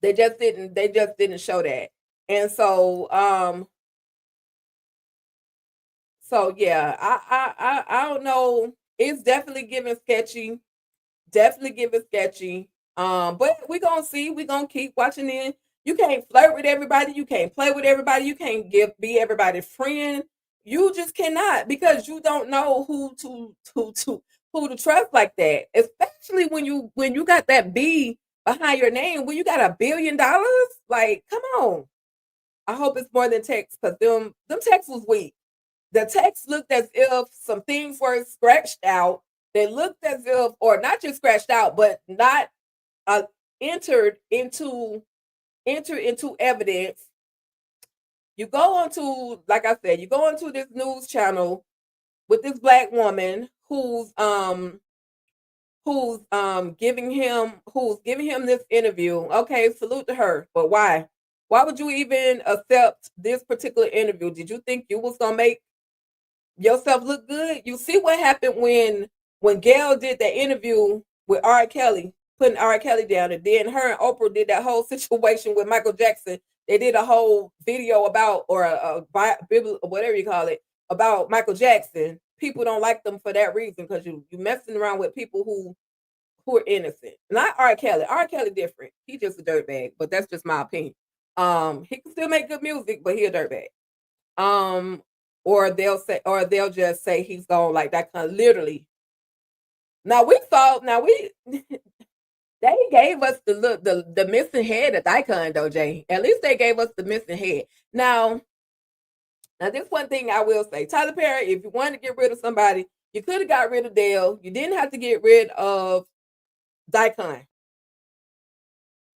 they just didn't show that. And so yeah, I don't know. It's definitely giving sketchy. But we're gonna see. We're gonna keep watching in. You can't flirt with everybody, you can't play with everybody, you can't be everybody's friend. You just cannot, because you don't know who to trust like that. Especially when you got that B behind your name, when you got $1 billion. Like, come on. I hope it's more than text, because them texts was weak. The text looked as if some things were scratched out. They looked as if, or not just scratched out, but not entered into evidence. You go onto, like I said, you go into this news channel with this black woman who's giving him this interview. Okay, salute to her. But why? Why would you even accept this particular interview? Did you think you was gonna make Yourself look good. You see what happened when Gail did that interview with R. Kelly, putting R. Kelly down, and then her and Oprah did that whole situation with Michael Jackson. They did a whole video about, or whatever you call it, about Michael Jackson. People don't like them for that reason, because you messing around with people who are innocent. Not R. Kelly. R. Kelly different. He just a dirtbag, but that's just my opinion. He can still make good music, but he a dirtbag. Um, or they'll just say he's gone like that kind of literally. Now we thought, they gave us the look, the missing head at Icon though, Jay. At least they gave us the missing head. Now this one thing I will say, Tyler Perry, if you wanted to get rid of somebody, you could have got rid of Dale. You didn't have to get rid of Daikon.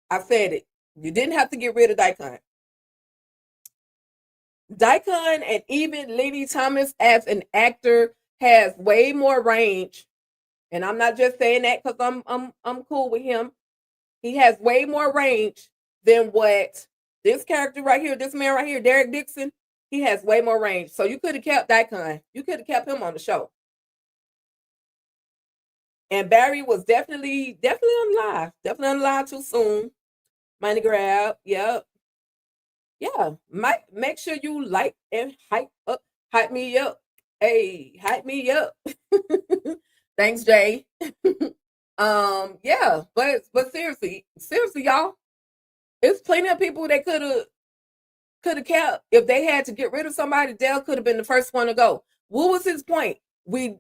I said it. You didn't have to get rid of Daikon. Daikon and even Lady Thomas as an actor has way more range. And I'm not just saying that because I'm cool with him. He has way more range than what this character right here, this man right here, Derek Dixon. He has way more range. So you could have kept Daikon. You could have kept him on the show. And Barry was definitely on live. Definitely on live too soon. Money grab. Yep. Yeah. Make sure you like and hype me up. Hey, hype me up. Thanks, Jay. Yeah, but seriously, y'all, it's plenty of people that could have kept. If they had to get rid of somebody, Dale could have been the first one to go. What was his point?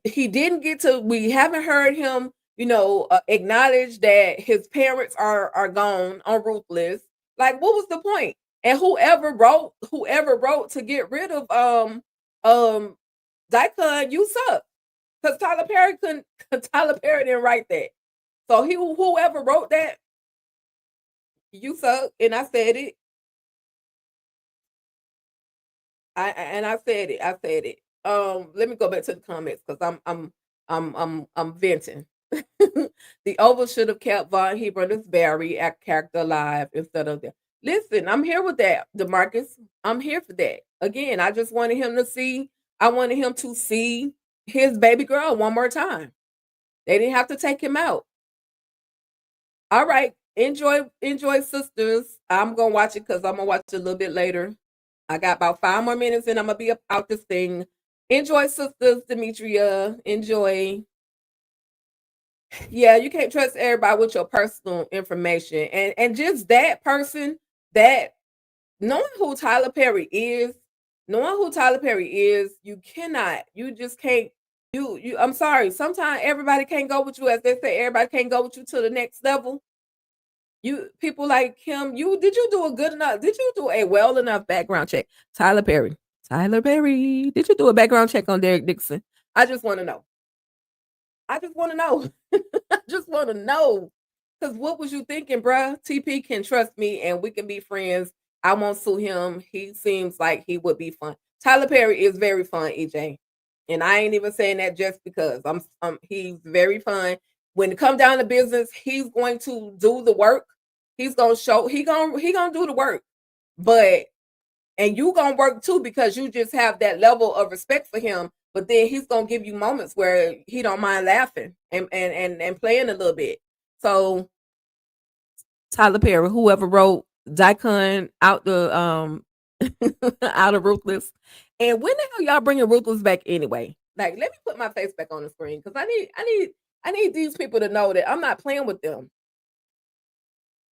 He didn't get to. We haven't heard him, acknowledge that his parents are gone on Ruthless. Like, what was the point? And whoever wrote to get rid of Daikon, you suck. Because Tyler Perry didn't write that. So whoever wrote that, you suck. And I said it. I said it. I said it. Let me go back to the comments because I'm venting. The Oval should have kept Von Hebron's Barry character alive instead of that. Listen, I'm here with that, DeMarcus. I'm here for that. Again, I just wanted him to see. I wanted him to see his baby girl one more time. They didn't have to take him out. All right. Enjoy, sisters. I'm gonna watch it because I'm gonna watch it a little bit later. I got about 5 more minutes and I'm gonna be out this thing. Enjoy, sisters, Demetria. Enjoy. Yeah, you can't trust everybody with your personal information. And just that person, that knowing who Tyler Perry is, you just can't, I'm sorry, sometimes everybody can't go with you, as they say, everybody can't go with you to the next level. People like him, did you do a well enough background check? Tyler Perry, did you do a background check on Derek Dixon? I just want to know. I just want to know. Because what was you thinking, bruh? TP can trust me and we can be friends. I won't sue him. He seems like he would be fun. Tyler Perry is very fun, EJ. And I ain't even saying that just because he's very fun. When it comes down to business, he's going to do the work. He's gonna show he gonna do the work. And you gonna work too, because you just have that level of respect for him. But then he's gonna give you moments where he don't mind laughing and playing a little bit. So Tyler Perry, whoever wrote Daikon out the out of Ruthless, and when the hell y'all bringing Ruthless back anyway? Like, let me put my face back on the screen because I need these people to know that I'm not playing with them.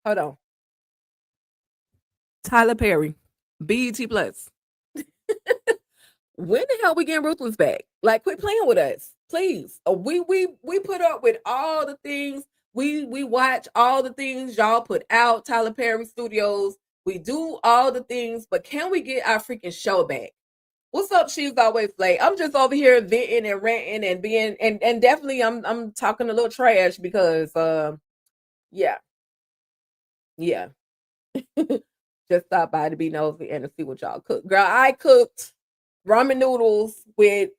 Hold on, Tyler Perry, BET Plus. When the hell we getting Ruthless back? Like, quit playing with us, please. We put up with all the things. We watch all the things y'all put out, Tyler Perry Studios. We do all the things, but can we get our freaking show back? What's up? She's always late. I'm just over here venting and ranting and being and definitely I'm talking a little trash because yeah. Just stop by to be nosy and to see what y'all cook. Girl, I cooked ramen noodles with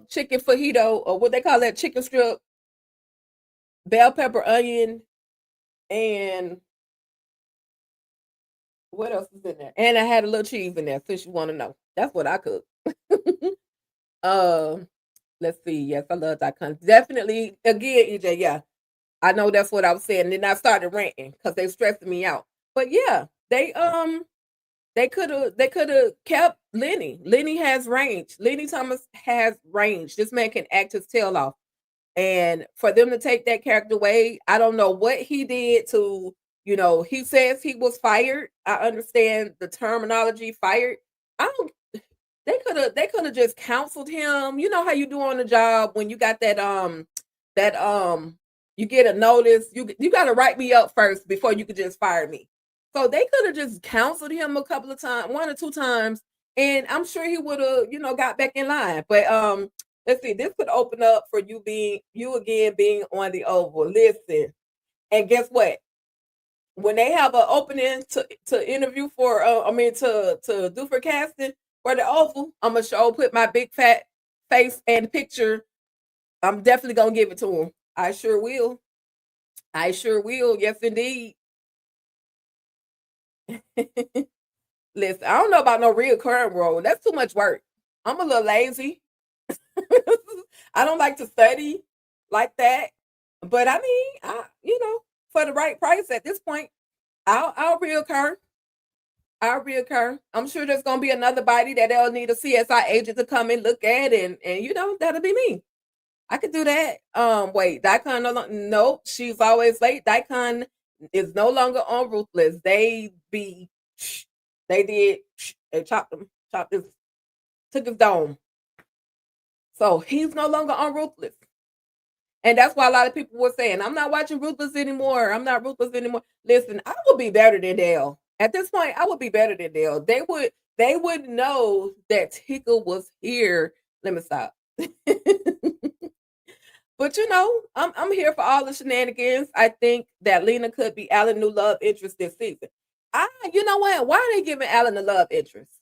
chicken fajito, or what they call that, chicken strip, bell pepper, onion, and what else is in there? And I had a little cheese in there, since you want to know. That's what I cooked. Let's see. Yes, I love Daikon. Definitely. Again, EJ. Yeah, I know that's what I was saying. Then I started ranting because they stressing me out. But yeah, they could have kept Lenny. Lenny has range. Lenny Thomas has range. This man can act his tail off. And for them to take that character away, I don't know what he did to, he says he was fired. I understand the terminology fired. I don't they could have just counseled him. You know how you do on the job when you got that you get a notice, you got to write me up first before you could just fire me. So they could have just counseled him a couple of times, one or two times, and I'm sure he would have, got back in line. But let's see, this could open up for you again being on the Oval. Listen, and guess what? When they have an opening to interview for, to do for casting for the Oval, I'm gonna put my big fat face and picture. I'm definitely gonna give it to him. I sure will. I sure will. Yes, indeed. Listen, I don't know about no reoccurring role. That's too much work. I'm a little lazy. I don't like to study like that. But I mean, for the right price at this point, I'll reoccur. I'll reoccur. I'm sure there's gonna be another body that they'll need a CSI agent to come and look at, and that'll be me. I could do that. Wait, Daikon nope, she's always late. Daikon is no longer on Ruthless. They did, they chopped his, took his dome. So he's no longer on Ruthless. And that's why a lot of people were saying, I'm not watching Ruthless anymore. I'm not Ruthless anymore. Listen, I would be better than Dale. At this point, I would be better than Dale. They would know that Tika was here. Let me stop. But I'm here for all the shenanigans. I think that Lena could be Alan's new love interest this season. You know what? Why are they giving Alan a love interest?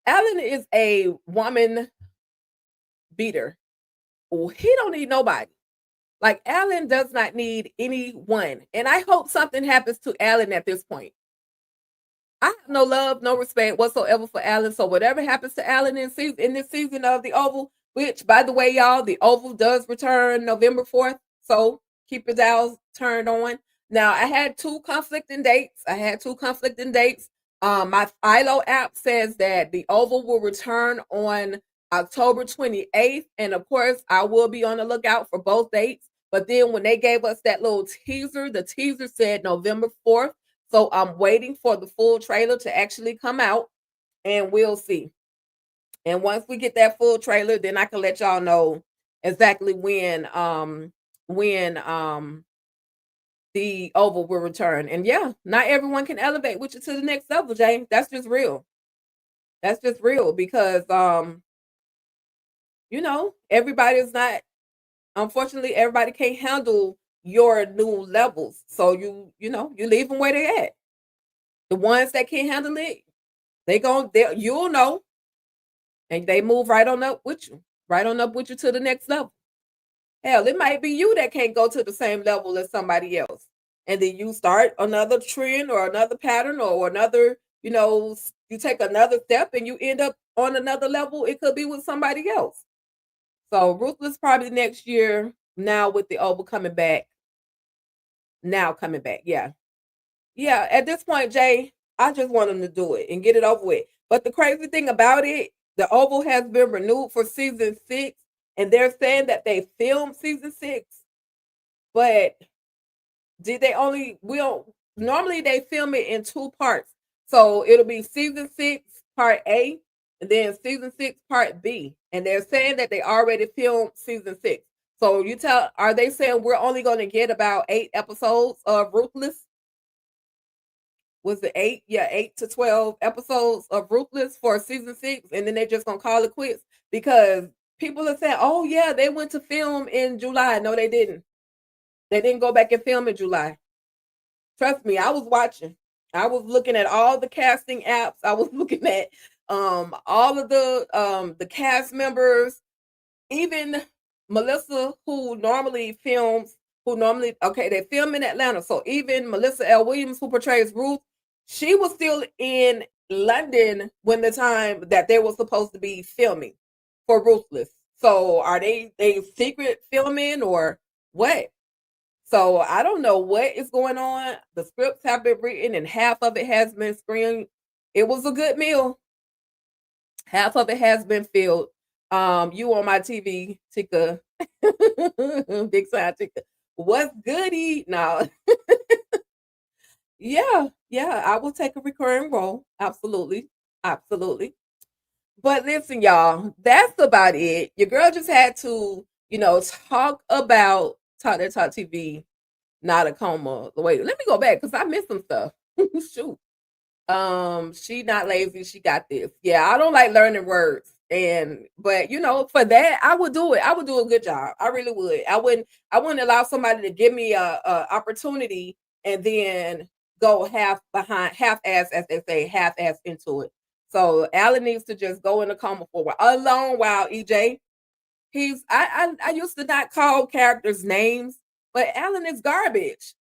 Alan is a woman beater. He don't need nobody. Like, Alan does not need anyone. And I hope something happens to Alan at this point. I have no love, no respect whatsoever for Alan. So whatever happens to Alan in this season of the Oval, which, by the way, y'all, the Oval does return November 4th. So keep your dials turned on. Now, I had two conflicting dates. My Philo app says that the Oval will return on October 28th. And of course, I will be on the lookout for both dates. But then when they gave us that little teaser, the teaser said November 4th. So I'm waiting for the full trailer to actually come out, and we'll see. And once we get that full trailer, then I can let y'all know exactly when the Oval will return. And yeah, not everyone can elevate with you to the next level, Jay. That's just real. That's just real because everybody's not, unfortunately, everybody can't handle your new levels. So you leave them where they at. The ones that can't handle it, you'll know, and they move right on up with you to the next level. Hell, it might be you that can't go to the same level as somebody else, and then you start another trend or another pattern or another, you take another step and you end up on another level. It could be with somebody else. So Ruthless probably next year. Now with the Oval coming back. Yeah. Yeah, at this point, Jay, I just want them to do it and get it over with. But the crazy thing about it, the Oval has been renewed for season 6, and they're saying that they filmed season 6, but normally they film it in 2 parts. So it'll be season 6, part A, and then season 6, part B. And they're saying that they already filmed season 6. So are they saying we're only going to get about 8 episodes of Ruthless? Was it 8? Yeah, 8 to 12 episodes of Ruthless for season 6, and then they're just gonna call it quits because people are saying, "Oh yeah, they went to film in July." No, they didn't. They didn't go back and film in July. Trust me, I was watching. I was looking at all the casting apps. I was looking at all of the cast members, even Melissa, who normally films. They film in Atlanta. So even Melissa L. Williams, who portrays Ruth, she was still in London when the time that they were supposed to be filming. for Ruthless. So are they secret filming or what? So I don't know what is going on. The scripts have been written and half of it has been screened. It was a good meal. Half of it has been filled. You on my TV, Tika. Big side Tika. What's goody? No. Yeah, I will take a recurring role. Absolutely. Absolutely. But listen, y'all, that's about it. Your girl just had to, talk about Talk That Talk TV, not a coma. Wait, let me go back because I missed some stuff. Shoot. She not lazy, she got this. Yeah, I don't like learning words. But for that, I would do it. I would do a good job. I really would. I wouldn't allow somebody to give me a opportunity and then go half behind, half ass, as they say, half ass into it. So Alan needs to just go in the coma for a long while, EJ. I used to not call characters names, but Alan is garbage.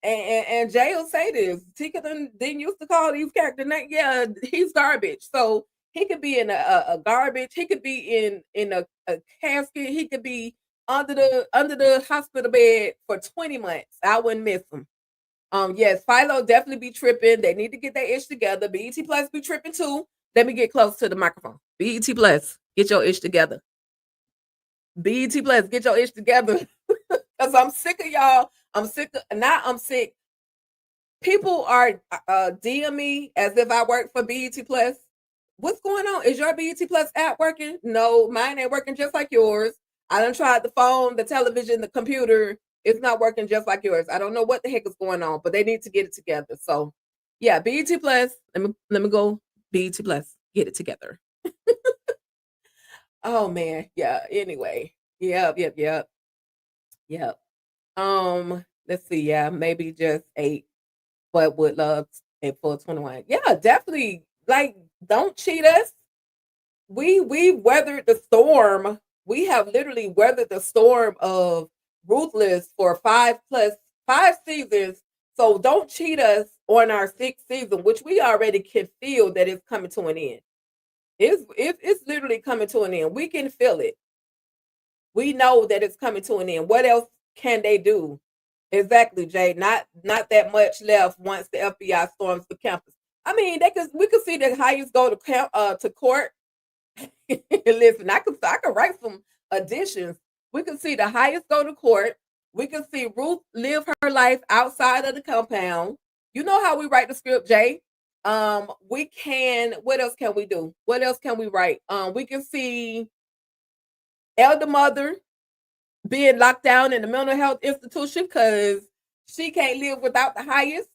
And Jay will say this. Tika didn't used to call these characters names. Yeah, he's garbage. So he could be in a garbage. He could be in a casket. He could be under the hospital bed for 20 months. I wouldn't miss him. Yes, Philo definitely be tripping. They need to get their ish together. BET Plus be tripping too. Let me get close to the microphone. BET Plus, get your ish together. BET Plus, get your ish together. Because I'm sick of y'all. I'm sick. People are DM me as if I work for BET Plus. What's going on? Is your BET Plus app working? No, mine ain't working just like yours. I done tried the phone, the television, the computer. It's not working just like yours. I don't know what the heck is going on, but they need to get it together. So yeah, BET Plus. Let me go. BET Plus. Get it together. Oh man. Yeah. Anyway. Yep. Let's see. Yeah, maybe just 8, but would love a full 21. Yeah, definitely. Like, don't cheat us. We weathered the storm. We have literally weathered the storm of Ruthless for 5 seasons. So don't cheat us on our 6th season, which we already can feel that it's coming to an end. It's literally coming to an end. We can feel it. We know that it's coming to an end. What else can they do? Exactly, Jay. Not that much left once the FBI storms the campus. I mean, we could see the highest go to court. Listen, I could write some additions. We could see the highest go to court. We could see Ruth live her life outside of the compound. You know how we write the script, Jay. We can. What else can we do? What else can we write? We can see elder mother being locked down in the mental health institution because she can't live without the highest.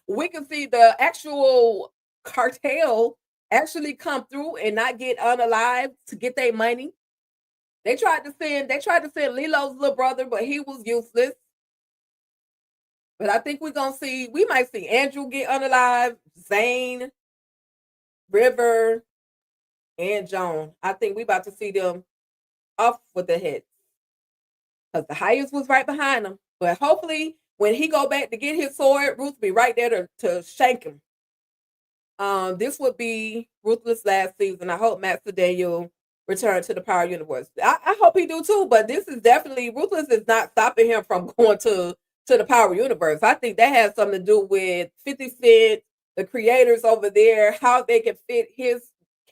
We can see the actual cartel actually come through and not get unalived to get their money. They tried to send Lilo's little brother, but he was useless. But I think we might see Andrew get unalived, Zane, River, and Joan. I think we about to see them off with their heads. Because the highest was right behind him. But hopefully when he go back to get his sword, Ruth be right there to shank him. This would be Ruthless last season. I hope Matt Daniel return to the Power Universe. I hope he do too, but this is definitely Ruthless is not stopping him from going to the Power Universe. I think that has something to do with 50 Cent, the creators over there, how they can fit his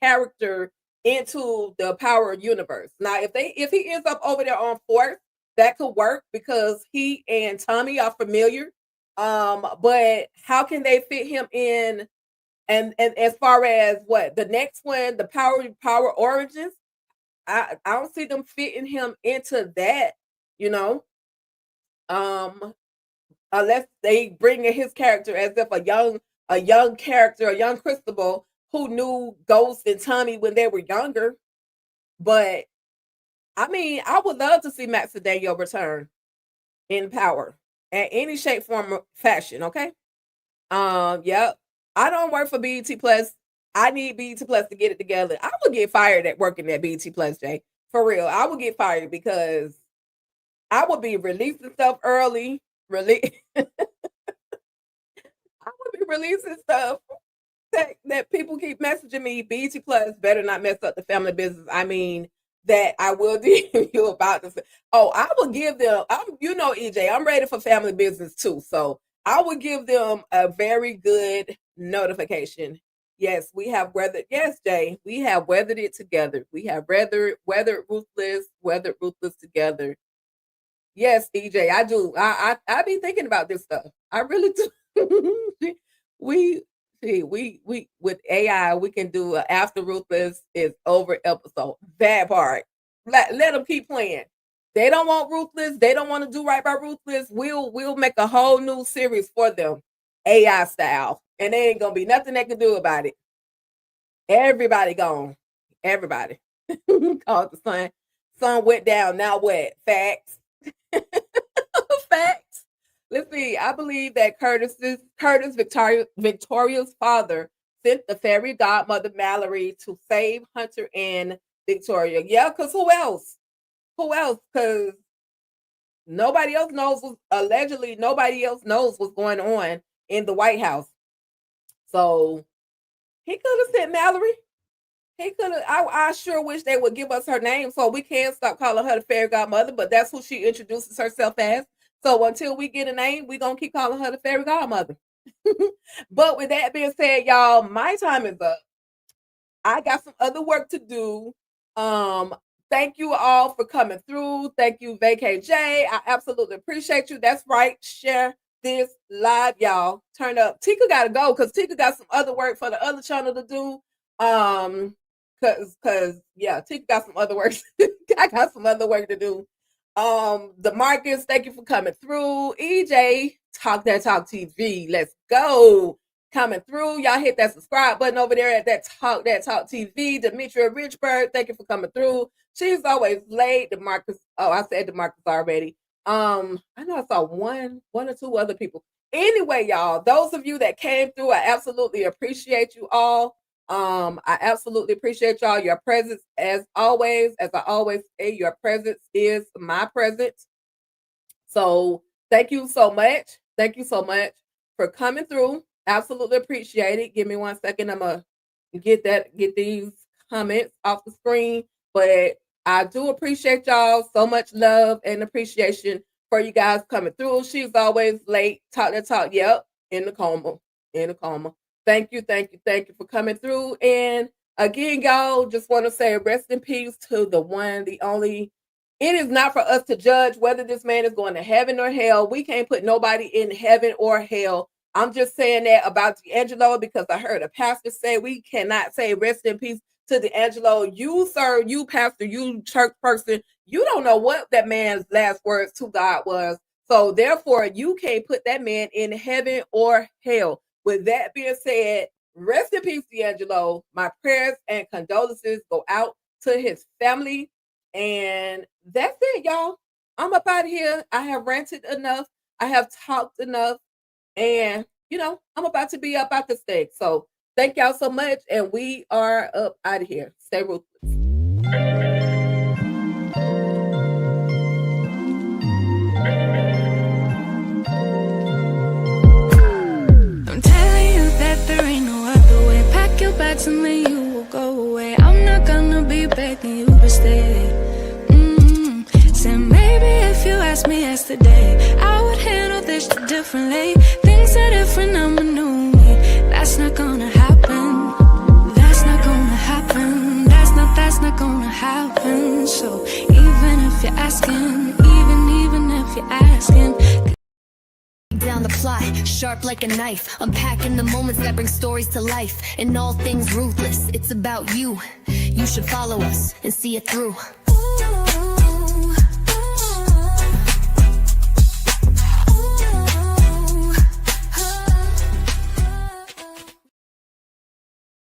character into the Power Universe. Now, if he ends up over there on Force, that could work because he and Tommy are familiar. But how can they fit him in? And as far as what the next one, the Power Origins, I don't see them fitting him into that, you know. Unless they bring in his character as if a young character, a young Cristobal who knew Ghost and Tommy when they were younger. But I mean, I would love to see Matt Daniel return in Power in any shape, form, or fashion. Okay. Yep. I don't work for BET Plus. I need BET Plus to get it together. I would get fired at working at BET Plus, Jay. For real. I would get fired because I would be releasing stuff early. I would be releasing stuff. that people keep messaging me, BT Plus better not mess up the family business. I mean, that I will DM you about this. Oh, I will give them, EJ, I'm ready for family business too. So I will give them a very good notification. Yes, we have weathered, yes, Jay, we have weathered it together. We have weathered ruthless together. Yes, EJ, I do. I be thinking about this stuff. I really do. we we with AI we can do a after Ruthless is over episode. That part. Let them keep playing. They don't want Ruthless. They don't want to do right by Ruthless. We'll make a whole new series for them, AI style, and there ain't gonna be nothing they can do about it. Everybody gone. Everybody. Called the sun. Sun went down. Now what? Facts. Facts. Let's see. I believe that Curtis Victoria's father sent the fairy godmother Mallory to save Hunter and Victoria. Yeah, because who else? Who else? Because nobody else knows. Allegedly, nobody else knows what's going on in the White House. So he could have sent Mallory. He could have. I sure wish they would give us her name so we can stop calling her the fairy godmother. But that's who she introduces herself as. So until we get a name, we're going to keep calling her the fairy godmother. But with that being said, y'all, my time is up. I got some other work to do. Thank you all for coming through. Thank you, VKJ. I absolutely appreciate you. That's right. Share this live, y'all. Turn up. Tika got to go because Tika got some other work for the other channel to do. Cause yeah, Tika got some other work. I got some other work to do. The Marcus, thank you for coming through. EJ, Talk That Talk TV. Let's go. Coming through. Y'all hit that subscribe button over there at that Talk TV. Demetria Richburg, thank you for coming through. She's always late. DeMarcus. Oh, I said DeMarcus already. I know I saw one or two other people. Anyway, y'all, those of you that came through, I absolutely appreciate you all. I absolutely appreciate y'all. Your presence, as always, as I always say, your presence is my presence. So thank you so much. Thank you so much for coming through. Absolutely appreciate it. Give me 1 second. I'm gonna get these comments off the screen. But I do appreciate y'all. So much love and appreciation for you guys coming through. She's always late. Talk that talk. Yep. In the coma. Thank you for coming through. And again, y'all, just want to say rest in peace to the one, the only. It is not for us to judge whether this man is going to heaven or hell. We can't put nobody in heaven or hell. I'm just saying that about D'Angelo because I heard a pastor say we cannot say rest in peace to D'Angelo. You, sir, you pastor, you church person, you don't know what that man's last words to God was. So therefore, you can't put that man in heaven or hell. With that being said, rest in peace, D'Angelo. My prayers and condolences go out to his family. And that's it, y'all. I'm up out of here. I have ranted enough. I have talked enough. And, I'm about to be up out the stage. So thank y'all so much. And we are up out of here. Stay ruthless. Your bags and then you will go away. I'm not gonna be begging you to stay. Said maybe if you asked me yesterday, I would handle this differently. Things are different, I'm a new me. That's not gonna happen. That's not gonna happen. That's not gonna happen. So even if you're asking, even if you're asking. Down the plot, sharp like a knife, unpacking the moments that bring stories to life. In all things ruthless, it's about you. You should follow us and see it through.